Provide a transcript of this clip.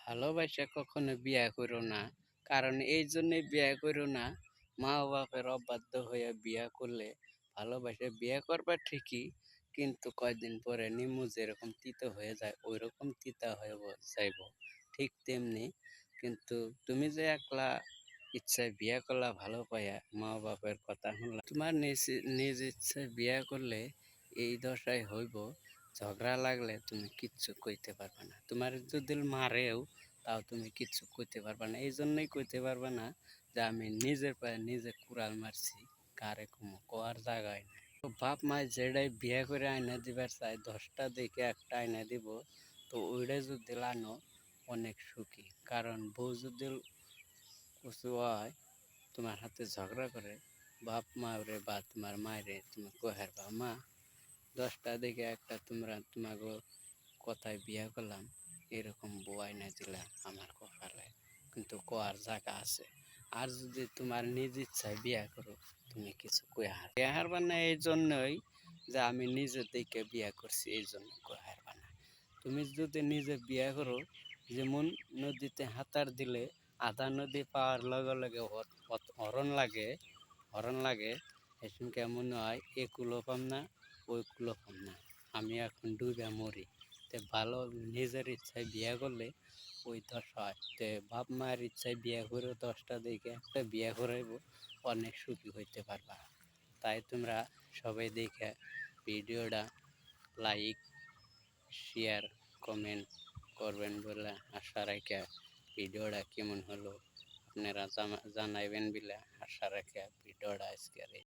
ভালোবাসা কখনো বিয়া করো না। কারণ এই জন্যই বিয়া করো না, মা বাপের অবাধ্য হয়ে বিয়া করলে ভালোবাসা বিয়া করবা ঠিকই, কিন্তু কয়দিন পরে নিমু যেরকম তিতা হয়ে যায় ওইরকম তিতা হয়ে যাইব। ঠিক তেমনি কিন্তু তুমি যে একলা ইচ্ছায় বিয়া করলা ভালো পাইয়া মা বাপের কথা শুনলা, তোমার নিজ নিজ ইচ্ছায় বিয়া করলে এই দশাই হইব। ঝগড়া লাগলে তুমি কিচ্ছু কইতে পারবে না, তোমার যদি মারেও তাও তুমি কিচ্ছু কইতে পারবে না। এই জন্যই কইতে পারবে না যে আমি নিজের পায়ে নিজে কুড়াল মারছি, কারে কমো কোয়ার জায়গায় নাই। তো বাপ মায় যেটাই বিয়ে করে আয়না দিবার চায় 10টা দেখে একটা আয়না দিব, তো ওইটাই যদি লানো অনেক সুখী। কারণ বউ যদি কিছু হয় তোমার হাতে ঝগড়া করে, বাপ মা রে বা তোমার মায়েরে তুমি কহের বা মা 10টা দেখে একটা তোমাকে কথায় বিয়া করলাম, এরকম বউ আইনা দিলা আমার কপালে, কিন্তু কোয়ার জায়গা আছে। আর যদি তোমার নিজ ইচ্ছায় বিয়া করো তুমি কিছু কয়ে বিয়া হারবা না। এই জন্যই যে আমি নিজে দেখে বিয়া করছি, এই জন্য কয়ে হারবা না। তুমি যদি নিজে বিয়া করো, যেমন নদীতে হাতার দিলে আধা নদী পাওয়ার লগে লগে হরণ লাগে এখন কেমন হয় এ কুলো পাম না ওই কুলো পাম না, আমি এখন ডুবে মরি। তে ভালো নিজের ইচ্ছায় বিয়া করলে ওই দশ হয়। তে বাপ মায়ের ইচ্ছায় বিয়া করে 10টা দেখে একটা বিয়া করাইব, অনেক সুখী হইতে পারবা। তাই তোমরা সবাই দেখে ভিডিওটা লাইক, শেয়ার, কমেন্ট করবেন বলে আশা রাখা, ভিডিওটা কেমন হলো আপনারা জানাইবেন বলে আশা রাখা ভিডিওটা আজকের